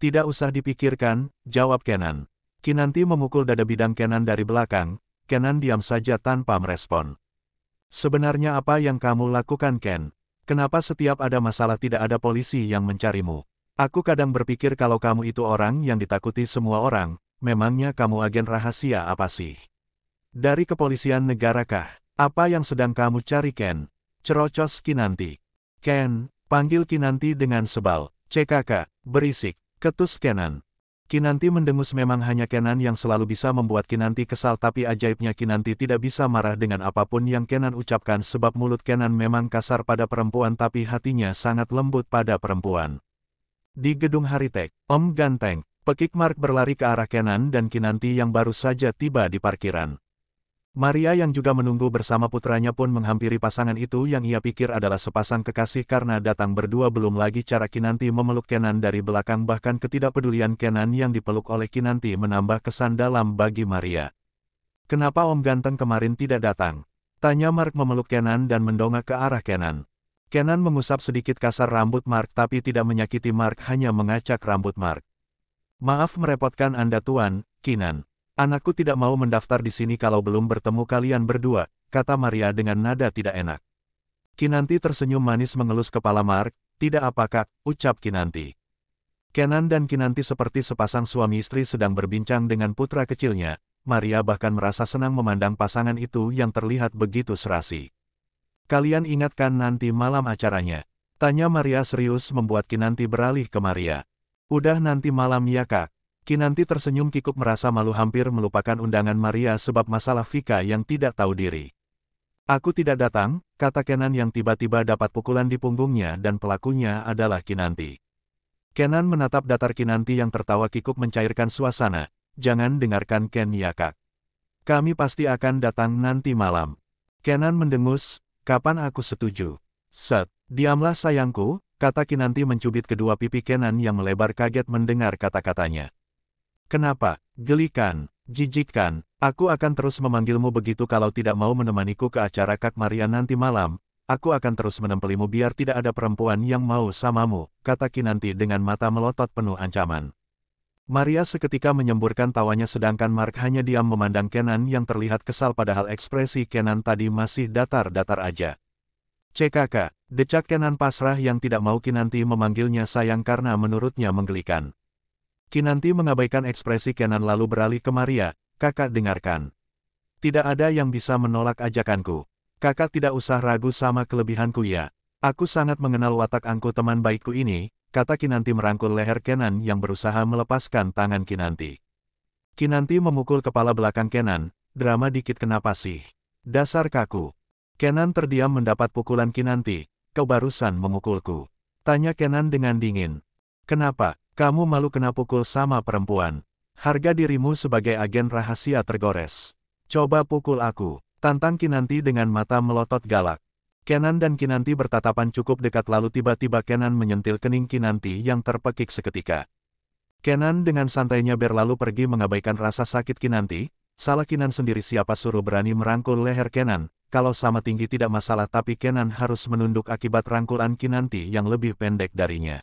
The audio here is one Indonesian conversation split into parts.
Tidak usah dipikirkan, jawab Kenan. Kinanti memukul dada bidang Kenan dari belakang. Kenan diam saja tanpa merespon. Sebenarnya apa yang kamu lakukan, Ken? Kenapa setiap ada masalah tidak ada polisi yang mencarimu? Aku kadang berpikir kalau kamu itu orang yang ditakuti semua orang. Memangnya kamu agen rahasia apa sih? Dari kepolisian negara kah? Apa yang sedang kamu cari, Ken? Cerocos Kinanti. Ken, panggil Kinanti dengan sebal. CKK, berisik, ketus Kenan. Kinanti mendengus. Memang hanya Kenan yang selalu bisa membuat Kinanti kesal, tapi ajaibnya Kinanti tidak bisa marah dengan apapun yang Kenan ucapkan sebab mulut Kenan memang kasar pada perempuan tapi hatinya sangat lembut pada perempuan. Di gedung Haritek, Om Ganteng, Pekik Mark berlari ke arah Kenan dan Kinanti yang baru saja tiba di parkiran. Maria yang juga menunggu bersama putranya pun menghampiri pasangan itu yang ia pikir adalah sepasang kekasih karena datang berdua. Belum lagi cara Kinanti memeluk Kenan dari belakang, bahkan ketidakpedulian Kenan yang dipeluk oleh Kinanti menambah kesan dalam bagi Maria. Kenapa Om Ganteng kemarin tidak datang? Tanya Mark memeluk Kenan dan mendongak ke arah Kenan. Kenan mengusap sedikit kasar rambut Mark tapi tidak menyakiti Mark, hanya mengacak rambut Mark. Maaf merepotkan Anda Tuan, Kinan. Anakku tidak mau mendaftar di sini kalau belum bertemu kalian berdua, kata Maria dengan nada tidak enak. Kinanti tersenyum manis mengelus kepala Mark. Tidak apa Kak, ucap Kinanti. Kenan dan Kinanti seperti sepasang suami istri sedang berbincang dengan putra kecilnya. Maria bahkan merasa senang memandang pasangan itu yang terlihat begitu serasi. Kalian ingatkan nanti malam acaranya? Tanya Maria serius membuat Kinanti beralih ke Maria. Udah nanti malam ya Kak. Kinanti tersenyum kikuk merasa malu hampir melupakan undangan Maria sebab masalah Vika yang tidak tahu diri. Aku tidak datang, kata Kenan yang tiba-tiba dapat pukulan di punggungnya dan pelakunya adalah Kinanti. Kenan menatap datar Kinanti yang tertawa kikuk mencairkan suasana. Jangan dengarkan Ken ya Kak. Kami pasti akan datang nanti malam. Kenan mendengus, kapan aku setuju? Set, diamlah sayangku, kata Kinanti mencubit kedua pipi Kenan yang melebar kaget mendengar kata-katanya. Kenapa? Gelikan, jijikkan, aku akan terus memanggilmu begitu kalau tidak mau menemaniku ke acara Kak Maria nanti malam, aku akan terus menempelimu biar tidak ada perempuan yang mau samamu, kata Kinanti dengan mata melotot penuh ancaman. Maria seketika menyemburkan tawanya sedangkan Mark hanya diam memandang Kenan yang terlihat kesal padahal ekspresi Kenan tadi masih datar-datar aja. CKK, decak Kenan pasrah yang tidak mau Kinanti memanggilnya sayang karena menurutnya menggelikan. Kinanti mengabaikan ekspresi Kenan lalu beralih ke Maria. Kakak dengarkan. Tidak ada yang bisa menolak ajakanku. Kakak tidak usah ragu sama kelebihanku ya. Aku sangat mengenal watak angku teman baikku ini, kata Kinanti merangkul leher Kenan yang berusaha melepaskan tangan Kinanti. Kinanti memukul kepala belakang Kenan. Drama dikit kenapa sih? Dasar kaku. Kenan terdiam mendapat pukulan Kinanti. Kau barusan memukulku. Tanya Kenan dengan dingin. Kenapa? Kamu malu kena pukul sama perempuan. Harga dirimu sebagai agen rahasia tergores. Coba pukul aku, tantang Kinanti dengan mata melotot galak. Kenan dan Kinanti bertatapan cukup dekat lalu tiba-tiba Kenan menyentil kening Kinanti yang terpekik seketika. Kenan dengan santainya berlalu pergi mengabaikan rasa sakit Kinanti. Salah Kenan sendiri, siapa suruh berani merangkul leher Kenan. Kalau sama tinggi tidak masalah tapi Kenan harus menunduk akibat rangkulan Kinanti yang lebih pendek darinya.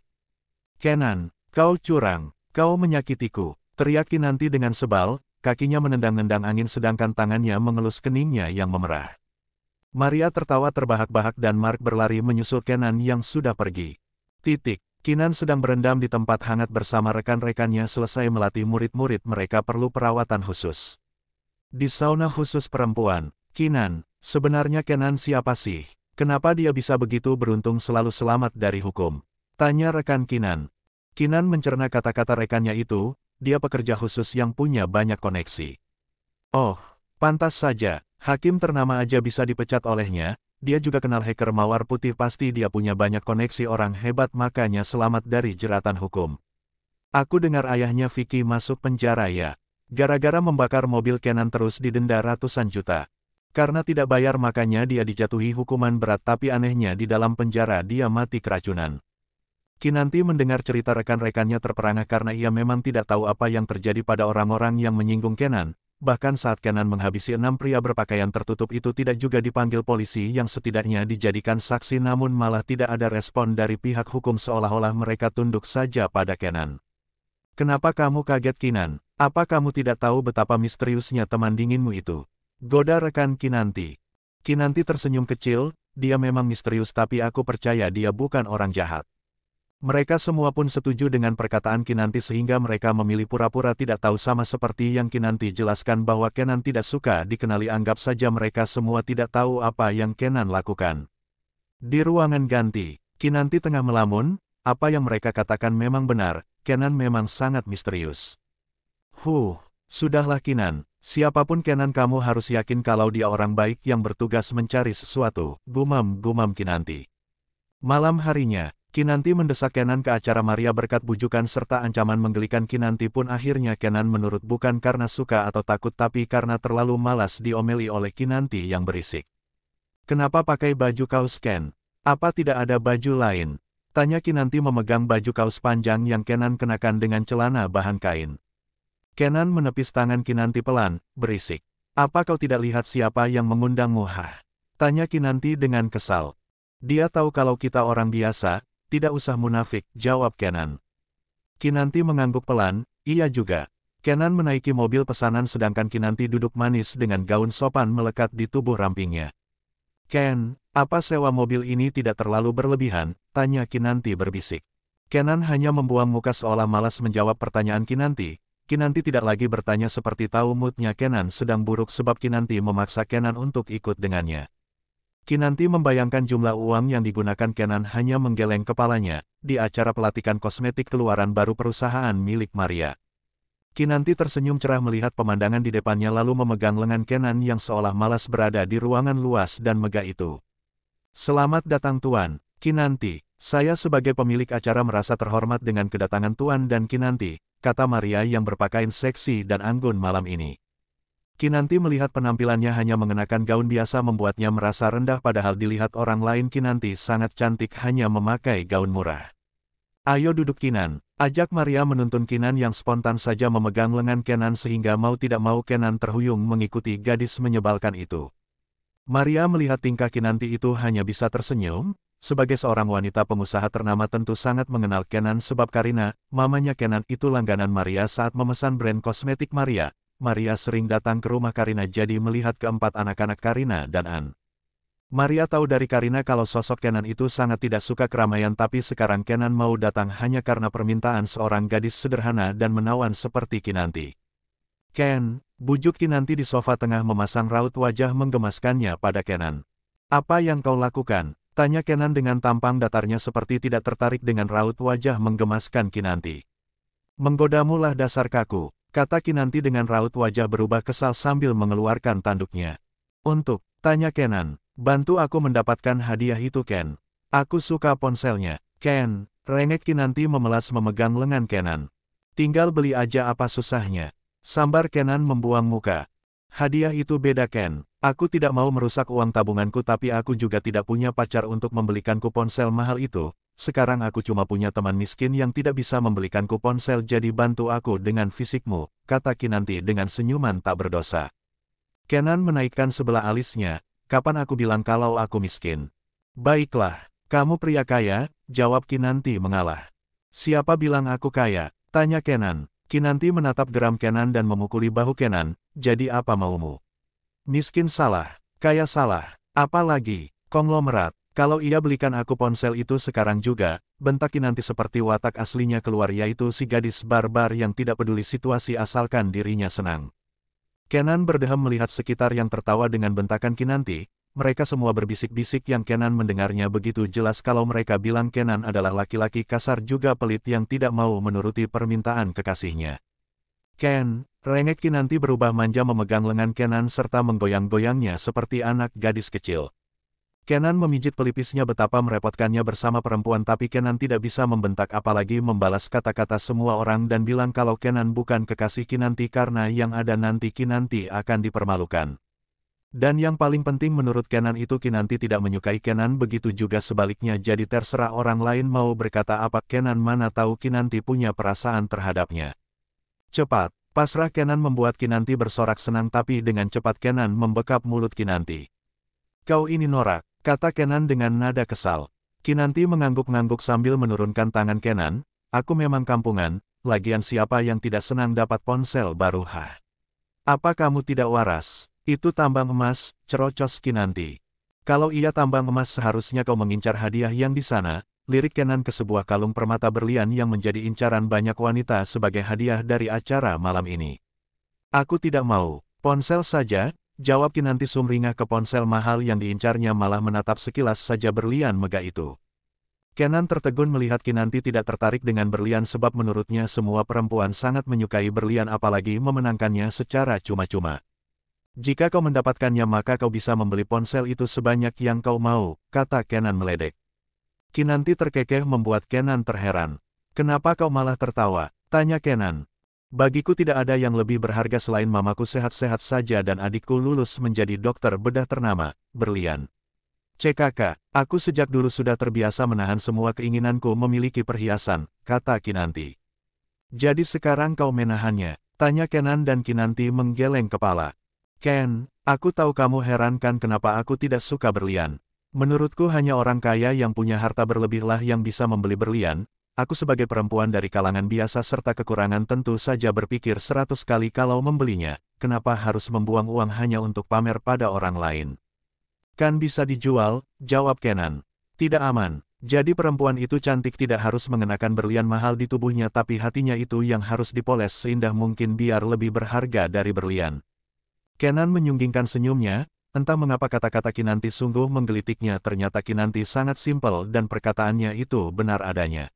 Kenan. Kau curang, kau menyakitiku, teriak Kinanti dengan sebal, kakinya menendang-nendang angin sedangkan tangannya mengelus keningnya yang memerah. Maria tertawa terbahak-bahak dan Mark berlari menyusul Kenan yang sudah pergi. Kinan sedang berendam di tempat hangat bersama rekan-rekannya selesai melatih murid-murid mereka perlu perawatan khusus. Di sauna khusus perempuan, Kinan, sebenarnya Kenan siapa sih? Kenapa dia bisa begitu beruntung selalu selamat dari hukum? Tanya rekan Kinan. Kinan mencerna kata-kata rekannya itu, dia pekerja khusus yang punya banyak koneksi. Oh, pantas saja, hakim ternama aja bisa dipecat olehnya, dia juga kenal hacker mawar putih, pasti dia punya banyak koneksi orang hebat makanya selamat dari jeratan hukum. Aku dengar ayahnya Vicky masuk penjara ya, gara-gara membakar mobil Kenan terus didenda ratusan juta. Karena tidak bayar makanya dia dijatuhi hukuman berat tapi anehnya di dalam penjara dia mati keracunan. Kinanti mendengar cerita rekan-rekannya terperangah karena ia memang tidak tahu apa yang terjadi pada orang-orang yang menyinggung Kenan. Bahkan saat Kenan menghabisi 6 pria berpakaian tertutup itu tidak juga dipanggil polisi yang setidaknya dijadikan saksi namun malah tidak ada respon dari pihak hukum seolah-olah mereka tunduk saja pada Kenan. Kenapa kamu kaget Kinan? Apa kamu tidak tahu betapa misteriusnya teman dinginmu itu? Goda rekan Kinanti. Kinanti tersenyum kecil, dia memang misterius tapi aku percaya dia bukan orang jahat. Mereka semua pun setuju dengan perkataan Kinanti sehingga mereka memilih pura-pura tidak tahu sama seperti yang Kinanti jelaskan bahwa Kenan tidak suka dikenali, anggap saja mereka semua tidak tahu apa yang Kenan lakukan. Di ruangan ganti, Kinanti tengah melamun, apa yang mereka katakan memang benar, Kenan memang sangat misterius. Sudahlah Kinan, siapapun Kenan kamu harus yakin kalau dia orang baik yang bertugas mencari sesuatu, gumam Kinanti. Malam harinya, Kinanti mendesak Kenan ke acara Maria berkat bujukan serta ancaman menggelikan Kinanti pun akhirnya Kenan menurut bukan karena suka atau takut tapi karena terlalu malas diomeli oleh Kinanti yang berisik. Kenapa pakai baju kaos Ken? Apa tidak ada baju lain? Tanya Kinanti memegang baju kaos panjang yang Kenan kenakan dengan celana bahan kain. Kenan menepis tangan Kinanti pelan, berisik. Apa kau tidak lihat siapa yang mengundangmu? Tanya Kinanti dengan kesal. Dia tahu kalau kita orang biasa, tidak usah munafik, jawab Kenan. Kinanti mengangguk pelan, iya juga. Kenan menaiki mobil pesanan sedangkan Kinanti duduk manis dengan gaun sopan melekat di tubuh rampingnya. Ken, apa sewa mobil ini tidak terlalu berlebihan? Tanya Kinanti berbisik. Kenan hanya membuang muka seolah malas menjawab pertanyaan Kinanti. Kinanti tidak lagi bertanya seperti tahu moodnya Kenan sedang buruk sebab Kinanti memaksa Kenan untuk ikut dengannya. Kinanti membayangkan jumlah uang yang digunakan Kenan hanya menggeleng kepalanya, di acara pelatihan kosmetik keluaran baru perusahaan milik Maria. Kinanti tersenyum cerah melihat pemandangan di depannya lalu memegang lengan Kenan yang seolah malas berada di ruangan luas dan megah itu. Selamat datang Tuan, Kinanti. Saya sebagai pemilik acara merasa terhormat dengan kedatangan Tuan dan Kinanti, kata Maria yang berpakaian seksi dan anggun malam ini. Kinanti melihat penampilannya hanya mengenakan gaun biasa membuatnya merasa rendah padahal dilihat orang lain Kinanti sangat cantik hanya memakai gaun murah. Ayo duduk Kinan, ajak Maria menuntun Kinan yang spontan saja memegang lengan Kenan sehingga mau tidak mau Kenan terhuyung mengikuti gadis menyebalkan itu. Maria melihat tingkah Kinanti itu hanya bisa tersenyum, sebagai seorang wanita pengusaha ternama tentu sangat mengenal Kenan sebab Karina, mamanya Kenan itu langganan Maria saat memesan brand kosmetik Maria. Maria sering datang ke rumah Karina jadi melihat keempat anak-anak Karina dan An. Maria tahu dari Karina kalau sosok Kenan itu sangat tidak suka keramaian tapi sekarang Kenan mau datang hanya karena permintaan seorang gadis sederhana dan menawan seperti Kinanti. Ken, bujuk Kinanti di sofa tengah memasang raut wajah menggemaskannya pada Kenan. Apa yang kau lakukan? Tanya Kenan dengan tampang datarnya seperti tidak tertarik dengan raut wajah menggemaskan Kinanti. Menggodamulah dasar kaku, kata Kinanti dengan raut wajah berubah kesal sambil mengeluarkan tanduknya. Untuk, tanya Kenan. Bantu aku mendapatkan hadiah itu Ken. Aku suka ponselnya. Ken, rengek Kinanti memelas memegang lengan Kenan. Tinggal beli aja apa susahnya. Sambar Kenan membuang muka. Hadiah itu beda Ken. Aku tidak mau merusak uang tabunganku tapi aku juga tidak punya pacar untuk membelikanku ponsel mahal itu. Sekarang aku cuma punya teman miskin yang tidak bisa membelikanku ponsel jadi bantu aku dengan fisikmu, kata Kinanti dengan senyuman tak berdosa. Kenan menaikkan sebelah alisnya. Kapan aku bilang kalau aku miskin? Baiklah, kamu pria kaya, jawab Kinanti mengalah. Siapa bilang aku kaya? Tanya Kenan. Kinanti menatap geram Kenan dan memukuli bahu Kenan, jadi apa maumu? Miskin salah, kaya salah, apa lagi, konglomerat. Kalau ia belikan aku ponsel itu sekarang juga, bentak Kinanti seperti watak aslinya keluar yaitu si gadis barbar yang tidak peduli situasi asalkan dirinya senang. Kenan berdehem melihat sekitar yang tertawa dengan bentakan Kinanti, mereka semua berbisik-bisik yang Kenan mendengarnya begitu jelas kalau mereka bilang Kenan adalah laki-laki kasar juga pelit yang tidak mau menuruti permintaan kekasihnya. Ken, rengek Kinanti berubah manja memegang lengan Kenan serta menggoyang-goyangnya seperti anak gadis kecil. Kenan memijit pelipisnya betapa merepotkannya bersama perempuan tapi Kenan tidak bisa membentak apalagi membalas kata-kata semua orang dan bilang kalau Kenan bukan kekasih Kinanti karena yang ada nanti Kinanti akan dipermalukan. Dan yang paling penting menurut Kenan itu Kinanti tidak menyukai Kenan begitu juga sebaliknya jadi terserah orang lain mau berkata apa Kenan mana tahu Kinanti punya perasaan terhadapnya. Cepat, pasrah Kenan membuat Kinanti bersorak senang tapi dengan cepat Kenan membekap mulut Kinanti. Kau ini norak, kata Kenan dengan nada kesal. Kinanti mengangguk-ngangguk sambil menurunkan tangan Kenan, aku memang kampungan, lagian siapa yang tidak senang dapat ponsel baru hah? Apa kamu tidak waras? Itu tambang emas, cerocos Kinanti. Kalau iya tambang emas seharusnya kau mengincar hadiah yang di sana, lirik Kenan ke sebuah kalung permata berlian yang menjadi incaran banyak wanita sebagai hadiah dari acara malam ini. Aku tidak mau, ponsel saja, jawab Kinanti sumringah ke ponsel mahal yang diincarnya malah menatap sekilas saja berlian megah itu. Kenan tertegun melihat Kinanti tidak tertarik dengan berlian sebab menurutnya semua perempuan sangat menyukai berlian apalagi memenangkannya secara cuma-cuma. Jika kau mendapatkannya maka kau bisa membeli ponsel itu sebanyak yang kau mau, kata Kenan meledek. Kinanti terkekeh membuat Kenan terheran. Kenapa kau malah tertawa? Tanya Kenan. Bagiku tidak ada yang lebih berharga selain mamaku sehat-sehat saja dan adikku lulus menjadi dokter bedah ternama, berlian. CKK, aku sejak dulu sudah terbiasa menahan semua keinginanku memiliki perhiasan, kata Kinanti. Jadi sekarang kau menahannya, tanya Kenan dan Kinanti menggeleng kepala. Ken, aku tahu kamu heran kan kenapa aku tidak suka berlian. Menurutku hanya orang kaya yang punya harta berlebihlah yang bisa membeli berlian. Aku sebagai perempuan dari kalangan biasa serta kekurangan tentu saja berpikir 100 kali kalau membelinya, kenapa harus membuang uang hanya untuk pamer pada orang lain. Kan bisa dijual, jawab Kenan. Tidak aman, jadi perempuan itu cantik tidak harus mengenakan berlian mahal di tubuhnya tapi hatinya itu yang harus dipoles seindah mungkin biar lebih berharga dari berlian. Kenan menyunggingkan senyumnya, entah mengapa kata-kata Kinanti sungguh menggelitiknya ternyata Kinanti sangat simpel dan perkataannya itu benar adanya.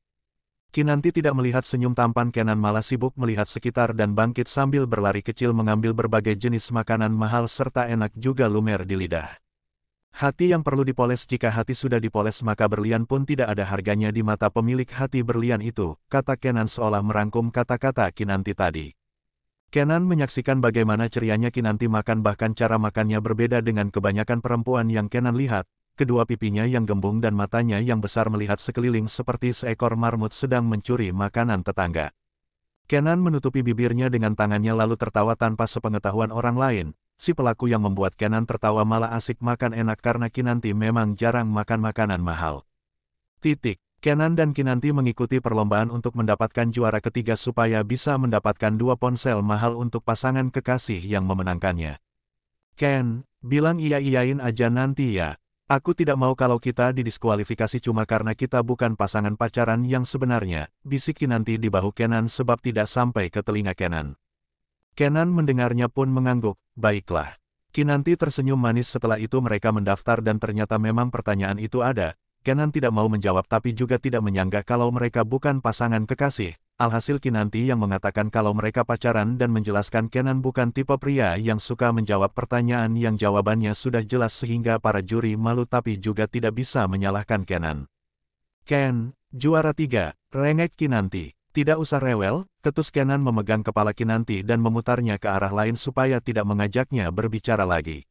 Kinanti tidak melihat senyum tampan Kenan malah sibuk melihat sekitar dan bangkit sambil berlari kecil mengambil berbagai jenis makanan mahal serta enak juga lumer di lidah. Hati yang perlu dipoles jika hati sudah dipoles maka berlian pun tidak ada harganya di mata pemilik hati berlian itu, kata Kenan seolah merangkum kata-kata Kinanti tadi. Kenan menyaksikan bagaimana cerianya Kinanti makan bahkan cara makannya berbeda dengan kebanyakan perempuan yang Kenan lihat, kedua pipinya yang gembung dan matanya yang besar melihat sekeliling seperti seekor marmut sedang mencuri makanan tetangga. Kenan menutupi bibirnya dengan tangannya lalu tertawa tanpa sepengetahuan orang lain. Si pelaku yang membuat Kenan tertawa malah asik makan enak karena Kinanti memang jarang makan makanan mahal. Kenan dan Kinanti mengikuti perlombaan untuk mendapatkan juara ketiga supaya bisa mendapatkan 2 ponsel mahal untuk pasangan kekasih yang memenangkannya. Ken, bilang iya-iyain aja nanti ya. Aku tidak mau kalau kita didiskualifikasi cuma karena kita bukan pasangan pacaran yang sebenarnya, bisik Kinanti di bahu Kenan sebab tidak sampai ke telinga Kenan. Kenan mendengarnya pun mengangguk, baiklah. Kinanti tersenyum manis setelah itu mereka mendaftar dan ternyata memang pertanyaan itu ada. Kenan tidak mau menjawab tapi juga tidak menyangka kalau mereka bukan pasangan kekasih. Alhasil Kinanti yang mengatakan kalau mereka pacaran dan menjelaskan Kenan bukan tipe pria yang suka menjawab pertanyaan yang jawabannya sudah jelas sehingga para juri malu tapi juga tidak bisa menyalahkan Kenan. Ken, juara 3, rengek Kinanti. Tidak usah rewel, ketus Kenan memegang kepala Kinanti dan memutarnya ke arah lain supaya tidak mengajaknya berbicara lagi.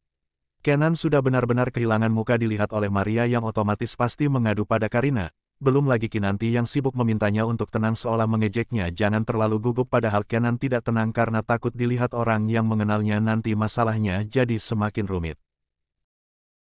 Kenan sudah benar-benar kehilangan muka dilihat oleh Maria yang otomatis pasti mengadu pada Karina. Belum lagi Kinanti yang sibuk memintanya untuk tenang seolah mengejeknya jangan terlalu gugup padahal Kenan tidak tenang karena takut dilihat orang yang mengenalnya nanti masalahnya jadi semakin rumit.